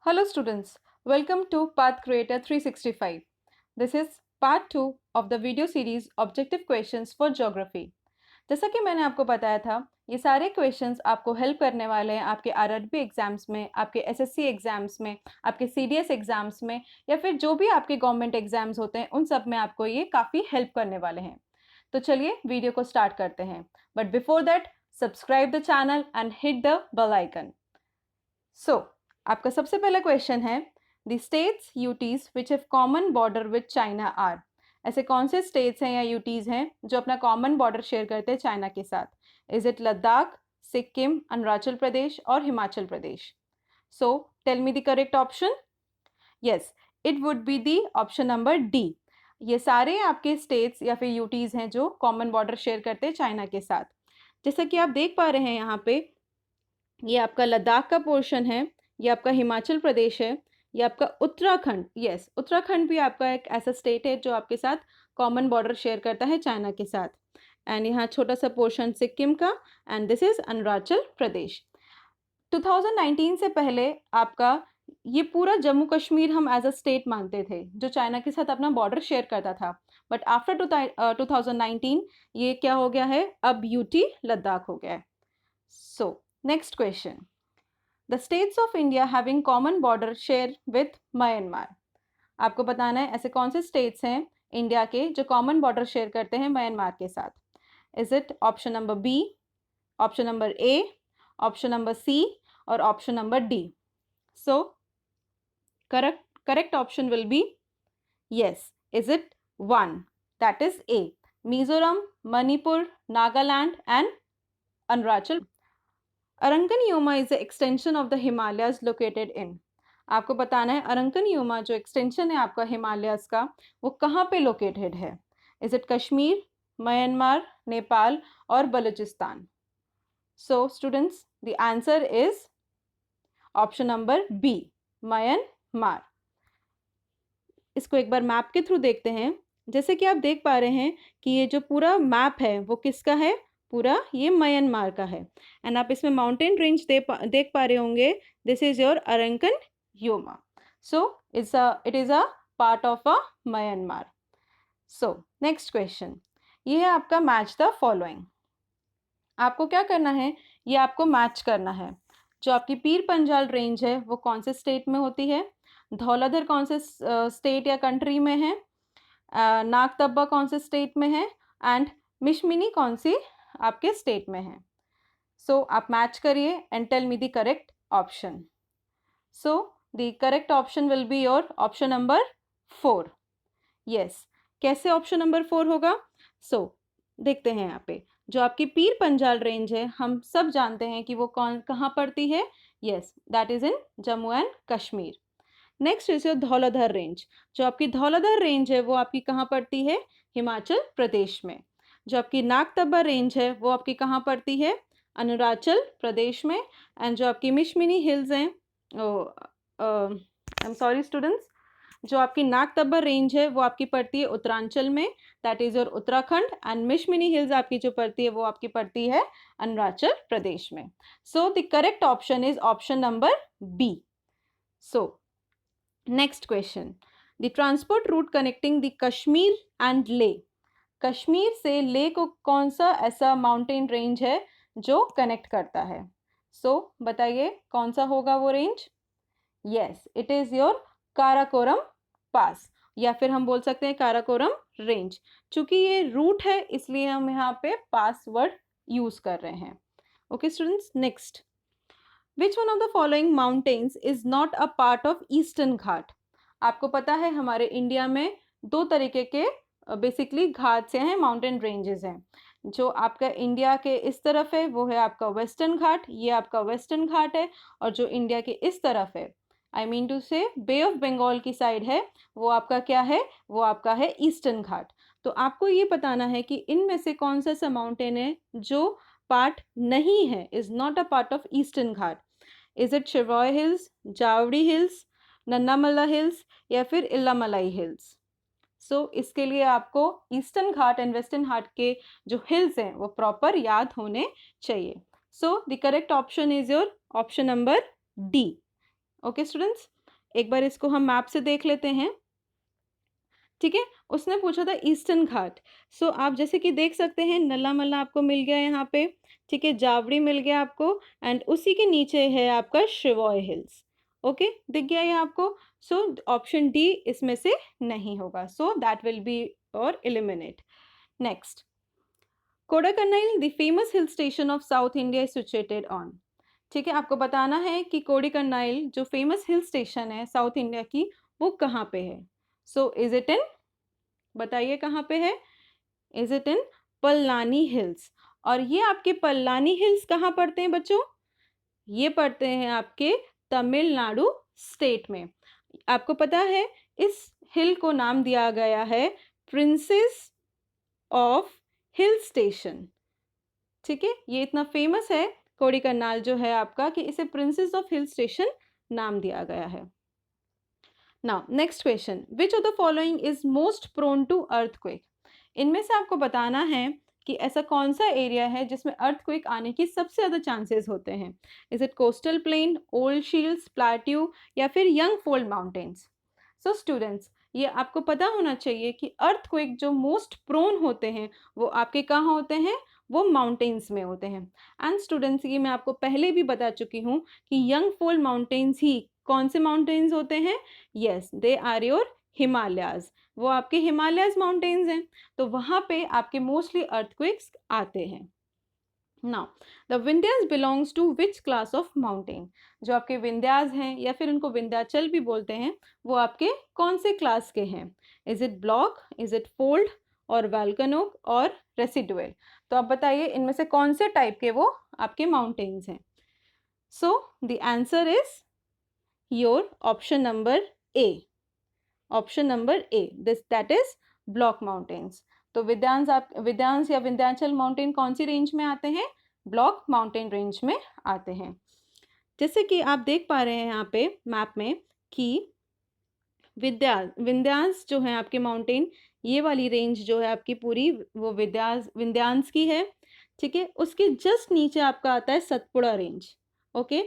Hello students, welcome to Path Creator 365. This is part 2 of the video series Objective Questions for Geography. जैसा कि मैंने आपको बताया था, ये सारे क्वेश्चंस आपको हेल्प करने वाले हैं आपके आरआरबी एग्जाम्स में, आपके एसएससी एग्जाम्स में, आपके सीडीएस एग्जाम्स में या फिर जो भी आपके गवर्नमेंट एग्जाम्स होते हैं उन सब में आपको ये काफ़ी हेल्प करने वाले हैं. तो चलिए वीडियो को स्टार्ट करते हैं. But before that subscribe the channel and hit the bell icon. So आपका सबसे पहला क्वेश्चन है the states UTs which have common border with China are. ऐसे कौन से स्टेट्स हैं या यूटीज हैं जो अपना कॉमन बॉर्डर शेयर करते हैं चाइना के साथ. इज इट लद्दाख, सिक्किम, अरुणाचल प्रदेश और Himachal Pradesh. So tell me the correct option. Yes, it would be the option number D. ये सारे आपके स्टेट्स या फिर यूटीज हैं जो कॉमन बॉर्डर शेयर करते हैं चाइना के साथ. जैसा कि आप देख पा रहे हैं यहाँ पे, ये आपका लद्दाख का पोर्शन है, ये आपका हिमाचल प्रदेश है, ये आपका उत्तराखंड. यस, उत्तराखंड भी आपका एक ऐसा स्टेट है जो आपके साथ कॉमन बॉर्डर शेयर करता है चाइना के साथ. एंड यहाँ छोटा सा पोर्शन सिक्किम का, and this is Arunachal Pradesh. 2019 से पहले आपका ये पूरा जम्मू कश्मीर हम एज अ स्टेट मानते थे जो चाइना के साथ अपना बॉर्डर शेयर करता था. बट आफ्टर 2019 ये क्या हो गया है, अब यूटी लद्दाख हो गया है. सो next question. The states of India having common border share with Myanmar. आपको बताना है ऐसे कौन से स्टेट्स हैं इंडिया के जो कॉमन बॉर्डर शेयर करते हैं म्यांमार के साथ. Is it option number B, option number A, option number C और option number D. So correct option will be yes. Is it 1? That is A. Mizoram, Manipur, Nagaland and Arunachal. Arankanyoma is the extension of the Himalayas located in. आपको बताना है अरंकनयोमा जो extension है आपका Himalayas का वो कहाँ पे लोकेटेड है. Is it Kashmir, Myanmar, Nepal और Balochistan. So students the answer is option number B, Myanmar. इसको एक बार मैप के थ्रू देखते हैं. जैसे कि आप देख पा रहे हैं कि ये जो पूरा मैप है वो किसका है, पूरा ये म्यांमार का है. एंड आप इसमें माउंटेन रेंज देख पा रहे होंगे. This is your Arakan Yoma. So it is a part of a Myanmar. So next question, ये है आपका मैच द फॉलोइंग. आपको क्या करना है, ये आपको मैच करना है. जो आपकी पीर पंजाल रेंज है वो कौन से स्टेट में होती है, धौलाधर कौन से स्टेट या कंट्री में है, नागतब्बा कौन से स्टेट में है एंड मिशमिनी कौन सी आपके स्टेट में है. सो आप मैच करिए and tell me the correct option. So the correct option will be your option number 4. Yes, कैसे ऑप्शन नंबर 4 होगा. सो देखते हैं यहाँ पे जो आपकी पीर पंजाल रेंज है हम सब जानते हैं कि वो कहाँ पड़ती है. Yes, that is in Jammu and Kashmir. Next is your Dhauladhar range. जो आपकी धौलाधर रेंज है वो आपकी कहाँ पड़ती है, हिमाचल प्रदेश में. जो आपकी नागतब्बा रेंज है वो आपकी कहाँ पड़ती है, अरुणाचल प्रदेश में. एंड जो आपकी मिशमिनी हिल्स हैं, आई एम सॉरी स्टूडेंट्स, जो आपकी नागतब्बा रेंज है वो आपकी पड़ती है उत्तरांचल में, that is your Uttarakhand. And Mishmi hills आपकी जो पड़ती है वो आपकी पड़ती है अरुणाचल प्रदेश में. So the correct option is option number B. So next question, the transport route connecting the Kashmir and Leh. Kashmir से ले को कौन सा ऐसा माउंटेन रेंज है जो कनेक्ट करता है. सो बताइए कौन सा होगा वो range. Yes, it is your Karakoram pass या फिर हम बोल सकते हैं काराकोरम रेंज. चूंकि ये रूट है इसलिए हम यहाँ पे पास वर्ड यूज कर रहे हैं. Okay students, next, Which one of the following mountains is not a part of Eastern Ghat? आपको पता है हमारे इंडिया में दो तरीके के बेसिकली घाट्स हैं, माउंटेन रेंजेस हैं. जो आपका इंडिया के इस तरफ है वो है आपका वेस्टर्न घाट, ये आपका वेस्टर्न घाट है. और जो इंडिया के इस तरफ है, आई मीन टू से बे ऑफ बंगाल की साइड है, वो आपका क्या है, वो आपका है ईस्टर्न घाट. तो आपको ये बताना है कि इनमें से कौन सा ऐसा माउंटेन है जो पार्ट नहीं है, is not a part of eastern ghat. Is it Shevaroy hills, Javadi hills, Nallamala hills या फिर इल्लामलाई हिल्स. सो इसके लिए आपको eastern ghat and western ghat के जो हिल्स हैं वो प्रॉपर याद होने चाहिए. So the correct option is your option number D. Okay students, एक बार इसको हम मैप से देख लेते हैं। ठीक है, उसने पूछा था ईस्टर्न घाट। सो आप जैसे कि देख सकते हैं नल्ला मल्ला आपको मिल गया यहाँ पे। ठीक है, जावड़ी मिल गया आपको, एंड उसी के नीचे है आपका श्रिवॉय हिल्स। ओके, दिख गया ये आपको। सो ऑप्शन डी इसमें से नहीं होगा, सो दैट विल बी और eliminate. Next, Kodaikanal the famous hill station of south India is situated on. ठीक है, आपको बताना है कि कोडाकनाइल जो फेमस हिल स्टेशन है साउथ इंडिया की, वो कहाँ पे है। सो इज इट इन, बताइए कहाँ पे है। Is it in Palani hills. और ये आपके पल्लानी हिल्स कहाँ पड़ते हैं बच्चों, ये पड़ते हैं आपके तमिलनाडु स्टेट में। आपको पता है इस हिल को नाम दिया गया है प्रिंसेस ऑफ हिल स्टेशन। ठीक है, ये इतना फेमस है कोडाईकनाल जो है आपका कि इसे प्रिंसेस ऑफ हिल स्टेशन नाम दिया गया है। Now next question, which of the following is most prone to earthquake. इनमें से आपको बताना है कि ऐसा कौन सा एरिया है जिसमें अर्थक्वेक आने की सबसे ज़्यादा चांसेस होते हैं। Is it coastal plain, old shields, plateau, या फिर young fold mountains. So students, ये आपको पता होना चाहिए कि अर्थक्वेक जो मोस्ट प्रोन होते हैं वो आपके कहाँ होते हैं, वो माउंटेन्स में होते हैं। एंड स्टूडेंट्स, ये मैं आपको पहले भी बता चुकी हूँ कि यंग फोल्ड माउंटेन्स ही कौन से माउंटेन्स होते हैं। Yes, they are your Himalayas, वो आपके हिमालयाज माउंटेन्स हैं, तो वहाँ पे आपके मोस्टली अर्थक्वेक्स आते हैं। Now the Vindhyas belongs to which class of mountain. जो आपके विंध्यास हैं या फिर उनको विंध्याचल भी बोलते हैं, वो आपके कौन से क्लास के हैं। Is it block, is it fold, और वॉल्केनो, और रेसिडुअल। तो आप बताइए इनमें से कौन से टाइप के वो आपके माउंटेन्स हैं। सो the answer is your option number A. Option number A, this that is block mountains. तो विंध्यास या विंध्याचल माउंटेन कौन सी रेंज में आते हैं, ब्लॉक माउंटेन रेंज में आते हैं। जैसे कि आप देख पा रहे हैं यहाँ पे मैप में कि विंध्यास जो है आपके माउंटेन, ये वाली रेंज जो है आपकी पूरी वो विंध्यास की है। ठीक है, उसके जस्ट नीचे आपका आता है सतपुड़ा रेंज। ओके,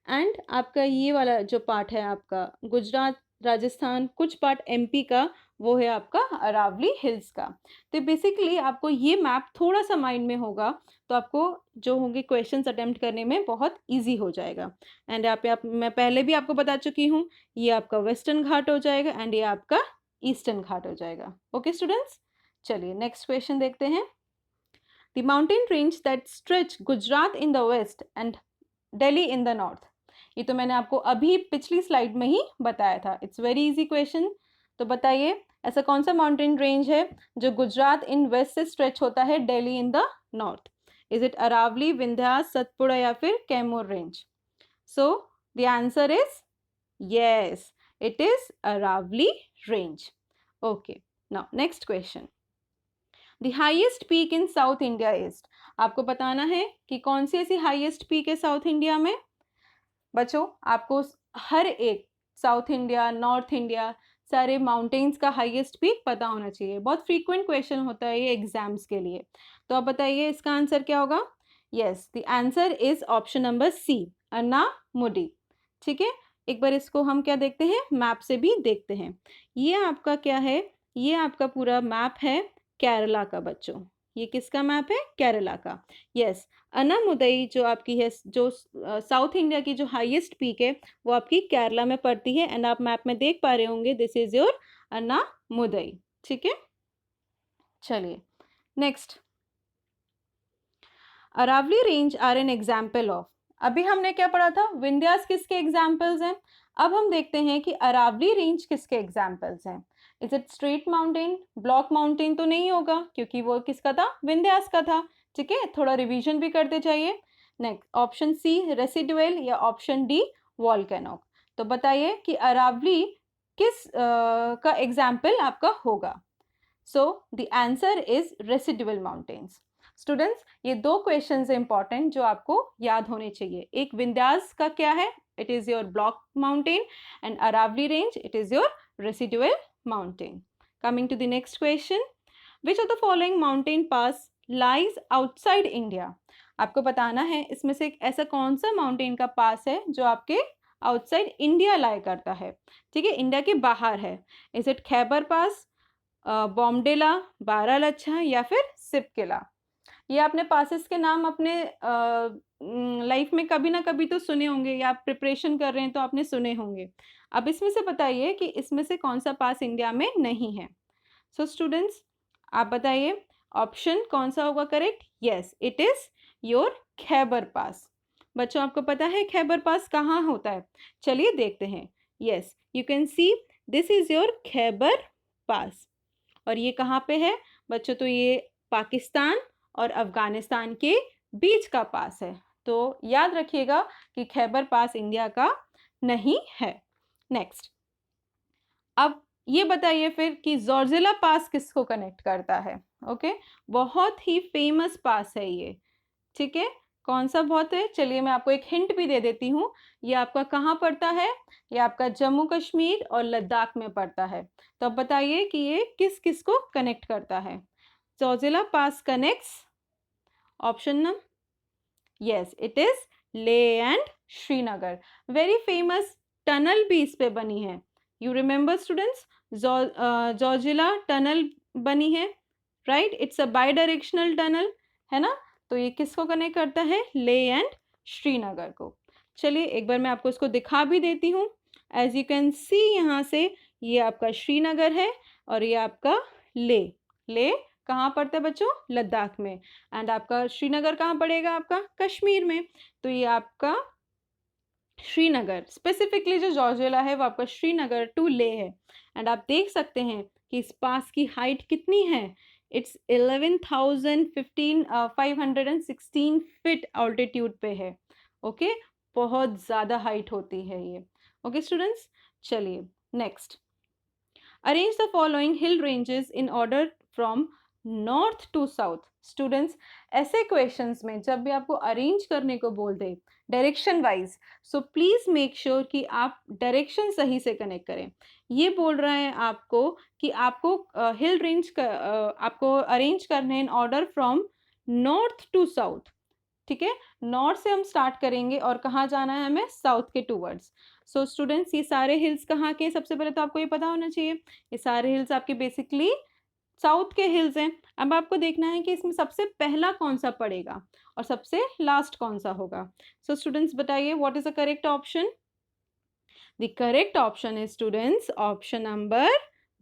एंड आपका ये वाला जो पार्ट है आपका गुजरात, राजस्थान, कुछ पार्ट एमपी का, वो है आपका अरावली हिल्स का। तो बेसिकली आपको ये मैप थोड़ा सा माइंड में होगा तो आपको जो होंगे क्वेश्चंस अटेम्प्ट करने में बहुत इजी हो जाएगा। एंड यहाँ पे मैं पहले भी आपको बता चुकी हूँ, ये आपका वेस्टर्न घाट हो जाएगा एंड ये आपका ईस्टर्न घाट हो जाएगा। ओके स्टूडेंट्स, चलिए नेक्स्ट क्वेश्चन देखते हैं। The mountain range that stretch Gujarat in the west and Delhi in the north. ये तो मैंने आपको अभी पिछली स्लाइड में ही बताया था। It's very easy question. तो बताइए ऐसा कौन सा माउंटेन रेंज है जो गुजरात इन वेस्ट से स्ट्रेच होता है Delhi in the north. Is it Aravalli, Vindhyas, Satpura, या फिर Kaimur range. So the answer is yes, it is Aravalli range. Okay, now next question, the highest peak in south India is. आपको बताना है कि कौन सी ऐसी हाईएस्ट पीक है साउथ इंडिया में। बच्चों, आपको हर एक साउथ इंडिया, नॉर्थ इंडिया, सारे माउंटेन्स का हाईएस्ट पीक पता होना चाहिए। बहुत फ्रीक्वेंट क्वेश्चन होता है ये एग्जाम्स के लिए। तो आप बताइए इसका आंसर क्या होगा। Yes, the answer is option number C, Anamudi. ठीक है, एक बार इसको हम क्या देखते हैं, मैप से भी देखते हैं। ये आपका क्या है, ये आपका पूरा मैप है केरला का बच्चों। ये किसका मैप है, केरला का। यस, अन्नामुदई जो आपकी है, जो साउथ इंडिया की जो हाईएस्ट पीक है, वो आपकी केरला में पड़ती है। एंड आप मैप में देख पा रहे होंगे, दिस इज योर अन्नामुदई। ठीक है, चलिए next, Aravalli range are an example of. अभी हमने क्या पढ़ा था, विंध्यास किसके एग्जाम्पल्स हैं। अब हम देखते हैं कि अरावली रेंज किसके एग्जाम्पल्स हैं। Is it straight mountain, block mountain तो नहीं होगा क्योंकि वो किसका था, विंध्यास का था। ठीक है, थोड़ा रिवीजन भी करते जाइए। नेक्स्ट, ऑप्शन सी रेसिडुअल, या ऑप्शन डी वॉल्केनो। तो बताइए कि अरावली किस का एग्जाम्पल आपका होगा। सो the answer is residual mountains. Students, ये दो क्वेश्चंस इंपॉर्टेंट जो आपको याद होने चाहिए। एक विंध्यास का क्या है, it is your block mountain, and Aravalli range it is your residual mountain. Coming to the next question, which of the following mountain pass lies outside India. आपको बताना है इसमें से एक ऐसा कौन सा माउंटेन का पास है जो आपके आउटसाइड इंडिया लाई करता है, ठीक है, इंडिया के बाहर है? इज इट खैबर पास, बॉमडिला, बारालाचा या फिर सिपकिला? ये आपने पासेस के नाम अपने लाइफ में कभी ना कभी तो सुने होंगे, या आप प्रिपरेशन कर रहे हैं तो आपने सुने होंगे। अब इसमें से बताइए कि इसमें से कौन सा पास इंडिया में नहीं है। सो स्टूडेंट्स, आप बताइए ऑप्शन कौन सा होगा correct? Yes, it is your Khyber pass. बच्चों, आपको पता है खैबर पास कहाँ होता है? चलिए देखते हैं। Yes, you can see this is your Khyber pass. और ये कहाँ पे है बच्चों? तो ये पाकिस्तान और अफगानिस्तान के बीच का पास है। तो याद रखिएगा कि खैबर पास इंडिया का नहीं है। नेक्स्ट, अब ये बताइए फिर कि जोर्जिला पास किसको कनेक्ट करता है? ओके, बहुत ही फेमस पास है ये, ठीक है। कौन सा बहुत है? चलिए मैं आपको एक हिंट भी दे देती हूँ। ये आपका कहाँ पड़ता है? ये आपका जम्मू कश्मीर और लद्दाख में पड़ता है। तो अब बताइए कि ये किस किस को कनेक्ट करता है? Zojila pass connects option number, yes, it is Leh and Srinagar. Very famous tunnel भी इस पे बनी है। You remember students, Zojila tunnel बनी है, right? It's a bidirectional tunnel, है ना? तो ये किसको कनेक्ट करता है? ले एंड श्रीनगर को। चलिए एक बार मैं आपको इसको दिखा भी देती हूँ। एज यू कैन सी यहाँ से ये आपका श्रीनगर है और ये आपका ले। ले कहाँ पड़ता है बच्चों? लद्दाख में। एंड आपका श्रीनगर कहाँ पड़ेगा? आपका कश्मीर में। तो ये आपका श्रीनगर, स्पेसिफिकली जो जॉर्जिया है वो आपका श्रीनगर टू ले है। एंड आप देख सकते हैं कि इस पास की हाइट कितनी है? इट्स 11,516 फीट ऑल्टीट्यूड पे है। ओके, बहुत ज़्यादा हाइट होती है ये। ओके स्टूडेंट्स, चलिए next, arrange the following hill ranges in order from north to south. Students, ऐसे क्वेश्चंस में जब भी आपको अरेंज करने को बोल दे direction wise, so please make sure कि आप डायरेक्शन सही से कनेक्ट करें। ये बोल रहा है आपको कि आपको हिल रेंज आपको अरेंज करने in order from north to south, ठीक है। नॉर्थ से हम स्टार्ट करेंगे और कहाँ जाना है हमें? साउथ के टूवर्ड्स। सो स्टूडेंट्स, ये सारे हिल्स कहाँ के? सबसे पहले तो आपको ये पता होना चाहिए, ये सारे हिल्स आपके बेसिकली साउथ के हिल्स हैं। अब आपको देखना है कि इसमें सबसे पहला कौन सा पड़ेगा और सबसे लास्ट कौन सा होगा। सो स्टूडेंट्स बताइए, what is the correct option? The correct option is students option number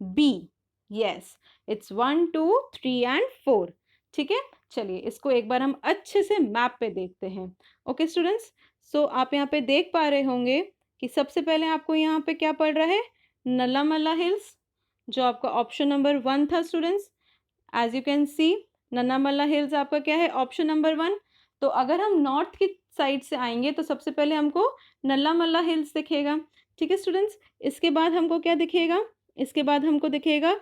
B. Yes, it's 1 2 3 and 4, ठीक है। चलिए इसको एक बार हम अच्छे से मैप पे देखते हैं। ओके स्टूडेंट्स, सो आप यहाँ पे देख पा रहे होंगे कि सबसे पहले आपको यहाँ पे क्या पड़ रहा है? नल्लामला हिल्स, जो आपका ऑप्शन नंबर 1 था students. As you can see, Nallamala hills आपका क्या है? Option number 1। तो अगर हम नॉर्थ की साइड से आएंगे तो सबसे पहले हमको नल्लामला हिल्स दिखेगा, ठीक है स्टूडेंट्स। इसके बाद हमको क्या दिखेगा? इसके बाद हमको दिखेगा,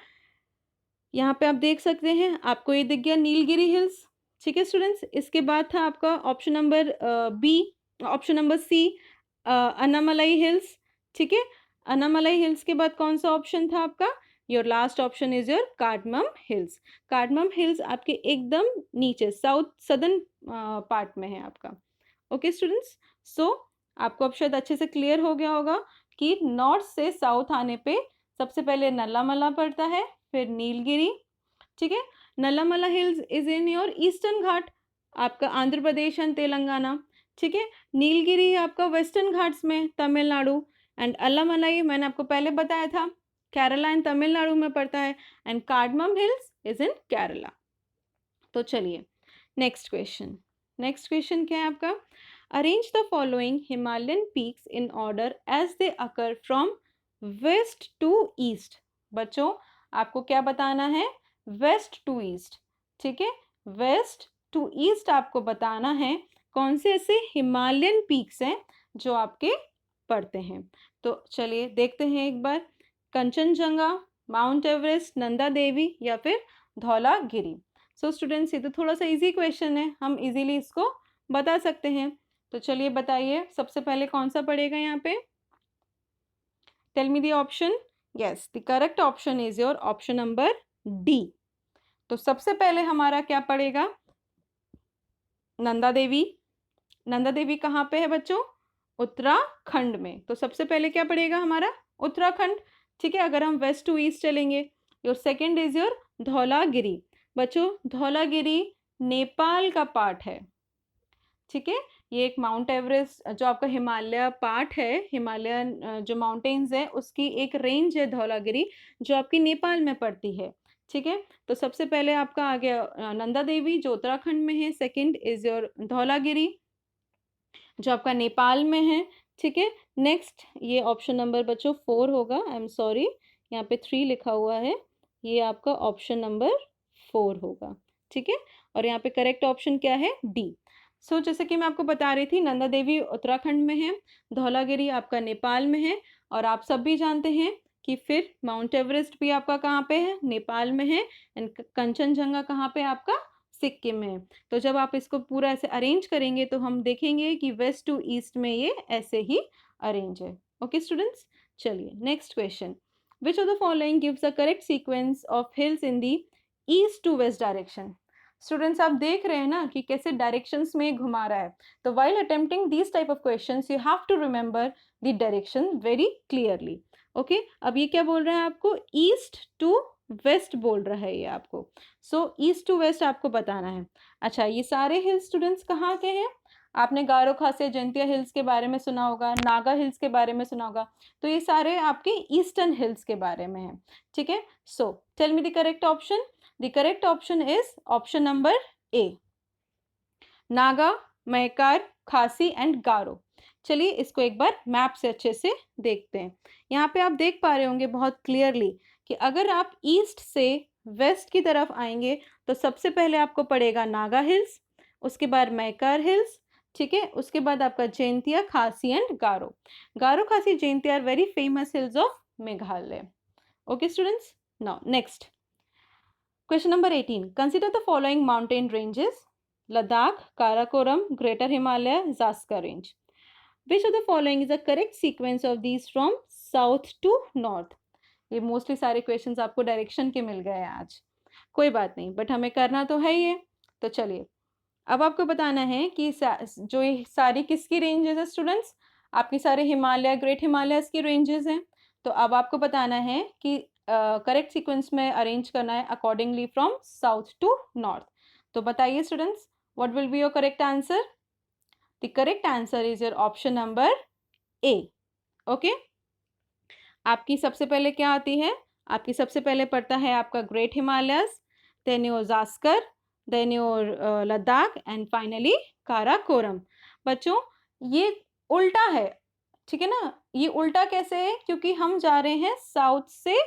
यहाँ पे आप देख सकते हैं, आपको ये दिख गया नीलगिरी हिल्स, ठीक है स्टूडेंट्स। इसके बाद था आपका option number B, option number C, Annamalai hills, ठीक है। अन्नामलाई हिल्स के बाद कौन सा ऑप्शन था आपका? Your last option is your cardamom hills. Cardamom hills आपके एकदम नीचे साउथ सदर्न पार्ट में है आपका। ओके स्टूडेंट्स, सो आपको अब शायद अच्छे से क्लियर हो गया होगा कि नॉर्थ से साउथ आने पे सबसे पहले नल्लामला पड़ता है, फिर नीलगिरी, ठीक है। Nallamala hills is in your eastern ghat, आपका आंध्र प्रदेश एंड तेलंगाना, ठीक है। नीलगिरी आपका वेस्टर्न घाट्स में तमिलनाडु, एंड अल्लामलाई मैंने आपको पहले बताया था केरला एंड तमिलनाडु में पड़ता है, and cardamom hills is in Kerala. तो चलिए नेक्स्ट क्वेश्चन, नेक्स्ट क्वेश्चन क्या है आपका? Arrange the following Himalayan peaks in order as they occur from west to east. बच्चों, आपको क्या बताना है? वेस्ट टू ईस्ट, ठीक है। वेस्ट टू ईस्ट आपको बताना है कौन से ऐसे हिमालयन पीक्स हैं जो आपके पड़ते हैं। तो चलिए देखते हैं एक बार, कंचनजंगा, माउंट एवरेस्ट, नंदा देवी या फिर धौलागिरी। सो स्टूडेंट्स, ये तो थोड़ा सा इजी क्वेश्चन है, हम इजीली इसको बता सकते हैं। तो चलिए बताइए सबसे पहले कौन सा पड़ेगा यहाँ पे? Tell me the option. Yes, the correct option is your option number D. तो सबसे पहले हमारा क्या पड़ेगा? नंदा देवी। नंदा देवी कहाँ पे है बच्चों? उत्तराखंड में। तो सबसे पहले क्या पड़ेगा हमारा? उत्तराखंड। ठीक है, अगर हम वेस्ट टू ईस्ट चलेंगे, your second is your Dhaulagiri. बच्चों, धौलागिरी नेपाल का पार्ट है। ठीक है, ये एक माउंट एवरेस्ट जो आपका हिमालय पार्ट है, हिमालयन जो माउंटेन्स है उसकी एक रेंज है धौलागिरी, जो आपकी नेपाल में पड़ती है। ठीक है, तो सबसे पहले आपका आ गया नंदा देवी जो उत्तराखंड में है, सेकंड इज योर धौलागिरी जो आपका नेपाल में है। ठीक है, नेक्स्ट ये ऑप्शन नंबर बच्चों 4 होगा। आई एम सॉरी, यहाँ पे 3 लिखा हुआ है, ये आपका ऑप्शन नंबर 4 होगा। ठीक है, और यहाँ पे करेक्ट ऑप्शन क्या है? डी। सो जैसे कि मैं आपको बता रही थी, नंदा देवी उत्तराखंड में है, धौलागिरी आपका नेपाल में है, और आप सब भी जानते हैं कि फिर माउंट एवरेस्ट भी आपका कहाँ पे है? नेपाल में है। एंड कंचनजंगा कहाँ पे आपका? सिक्किम में। तो जब आप इसको पूरा ऐसे अरेंज करेंगे तो हम देखेंगे कि वेस्ट टू ईस्ट में ये ऐसे ही अरेंज है। ओके स्टूडेंट्स, चलिए next question. Which of the following gives the correct sequence of hills in the east to west direction? Students, आप देख रहे हैं ना कि कैसे डायरेक्शंस में घुमा रहा है। तो while attempting this type of questions you have to remember the direction very clearly. Okay, अब ये क्या बोल रहा है आपको? ईस्ट टू वेस्ट बोल रहा है ये आपको। सो ईस्ट टू वेस्ट आपको बताना है। अच्छा, ये सारे हिल स्टूडेंट्स कहाँ के हैं? आपने गारो खासिया जयंतिया हिल्स के बारे में सुना होगा, नागा हिल्स के बारे में सुना होगा, तो ये सारे आपके ईस्टर्न हिल्स के बारे में हैं। ठीक है, so tell me the correct option. The correct option is option number A, Naga, Mikir, Khasi and गारो। चलिए इसको एक बार मैप से अच्छे से देखते हैं। यहाँ पे आप देख पा रहे होंगे बहुत क्लियरली कि अगर आप ईस्ट से वेस्ट की तरफ आएंगे तो सबसे पहले आपको पड़ेगा नागा हिल्स, उसके बाद मैकार हिल्स, ठीक है, उसके बाद आपका जयंतिया, खासी and Garo. Garo, Khasi, Jaintia are very famous hills of Meghalaya. Okay students, now next question number 18। Consider the following mountain ranges: Ladakh, Karakoram, Greater Himalaya, Zaskar Range. Which of the following is the correct sequence of these from south to north? ये mostly सारे questions आपको direction के मिल गए हैं आज, कोई बात नहीं, बट हमें करना तो है ये। तो चलिए अब आपको बताना है कि जो ये सारी किसकी रेंजेस है स्टूडेंट्स? आपकी सारे हिमालय, ग्रेट हिमालयस की रेंजेस हैं। तो अब आपको बताना है कि करेक्ट सीक्वेंस में अरेंज करना है accordingly from south to north. तो बताइए students, what will be your correct answer? The correct answer is your option number A. Okay? आपकी सबसे पहले क्या आती है? आपकी सबसे पहले पड़ता है आपका great Himalayas, then your Zanskar, then your Ladakh and finally Karakoram. बच्चों ये उल्टा है, ठीक है ना? ये उल्टा कैसे है? क्योंकि हम जा रहे हैं साउथ से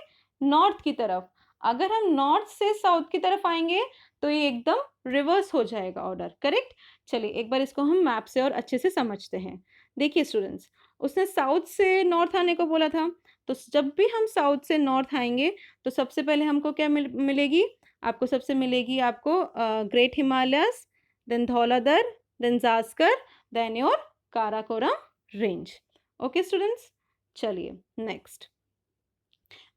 नॉर्थ की तरफ। अगर हम नॉर्थ से साउथ की तरफ आएंगे तो ये एकदम रिवर्स हो जाएगा ऑर्डर। करेक्ट? चलिए एक बार इसको हम मैप से और अच्छे से समझते हैं। देखिए स्टूडेंट्स, उसने साउथ से नॉर्थ आने को बोला था, तो जब भी हम साउथ से नॉर्थ आएंगे तो सबसे पहले हमको क्या मिलेगी? आपको सबसे मिलेगी आपको great Himalayas, then Dhauladhar, then Zanskar, then your Karakoram range. Okay students, चलिए next.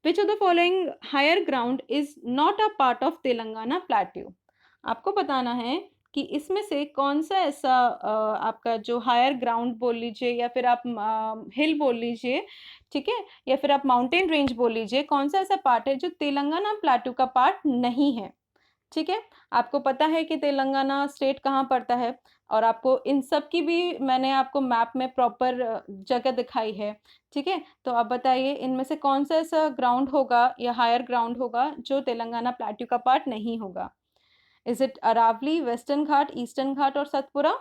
Which of the following higher ground is not a part of Telangana plateau? आपको बताना है कि इसमें से कौन सा ऐसा आपका जो हायर ग्राउंड बोल लीजिए या फिर आप हिल बोल लीजिए, ठीक है, या फिर आप माउंटेन रेंज बोल लीजिए, कौन सा ऐसा पार्ट है जो तेलंगाना प्लेट्यू का पार्ट नहीं है। ठीक है, आपको पता है कि तेलंगाना स्टेट कहाँ पड़ता है, और आपको इन सब की भी मैंने आपको मैप में प्रॉपर जगह दिखाई है। ठीक है, तो आप बताइए इनमें से कौन सा ऐसा ग्राउंड होगा या हायर ग्राउंड होगा जो तेलंगाना प्लेट्यू का पार्ट नहीं होगा? Is it Aravalli, western ghat, eastern ghat और सतपुरा?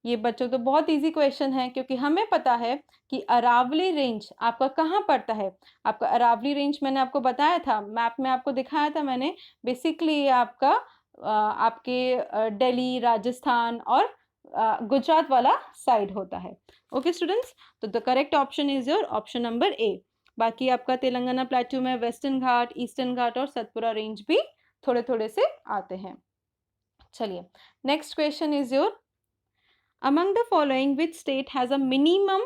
ये बच्चों तो बहुत इजी क्वेश्चन है, क्योंकि हमें पता है कि अरावली रेंज आपका कहाँ पड़ता है। आपका अरावली रेंज मैंने आपको बताया था, मैप में आपको दिखाया था मैंने। बेसिकली ये आपका आपके दिल्ली, राजस्थान और गुजरात वाला साइड होता है। ओके स्टूडेंट्स, तो the correct option is your option number ए। बाकी आपका तेलंगाना प्लेट्यू में वेस्टर्न घाट, ईस्टर्न घाट और सतपुरा रेंज भी थोड़े थोड़े से आते हैं। चलिए next question is your, among the following which state has a minimum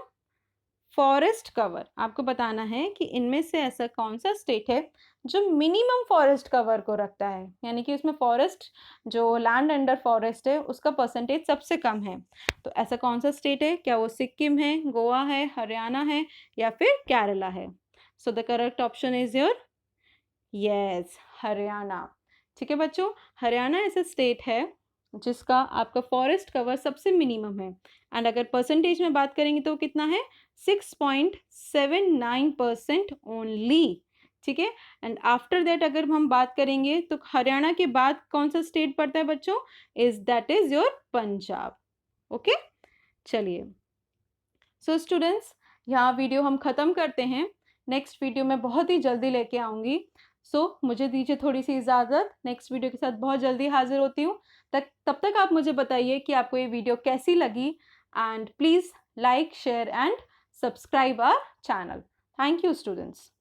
forest cover, आपको बताना है कि इनमें से ऐसा कौन सा स्टेट है जो मिनिमम फॉरेस्ट कवर को रखता है, यानी कि उसमें फॉरेस्ट जो लैंड अंडर फॉरेस्ट है उसका परसेंटेज सबसे कम है। तो ऐसा कौन सा स्टेट है? क्या वो सिक्किम है, गोवा है, हरियाणा है या फिर केरला है? सो the correct option is your yes, Haryana. ठीक है बच्चों, हरियाणा ऐसा स्टेट है जिसका आपका फॉरेस्ट कवर सबसे मिनिमम है। एंड अगर परसेंटेज में बात करेंगे तो कितना है? 6.79% ओनली। ठीक है, एंड आफ्टर दैट अगर हम बात करेंगे तो हरियाणा के बाद कौन सा स्टेट पड़ता है बच्चों? That is your Punjab. Okay, चलिए। सो स्टूडेंट्स, यहाँ वीडियो हम ख़त्म करते हैं। नेक्स्ट वीडियो मैं बहुत ही जल्दी लेके आऊँगी। मुझे दीजिए थोड़ी सी इजाज़त, नेक्स्ट वीडियो के साथ बहुत जल्दी हाजिर होती हूँ। तब तक आप मुझे बताइए कि आपको ये वीडियो कैसी लगी, and please like, share and subscribe our channel. Thank you students.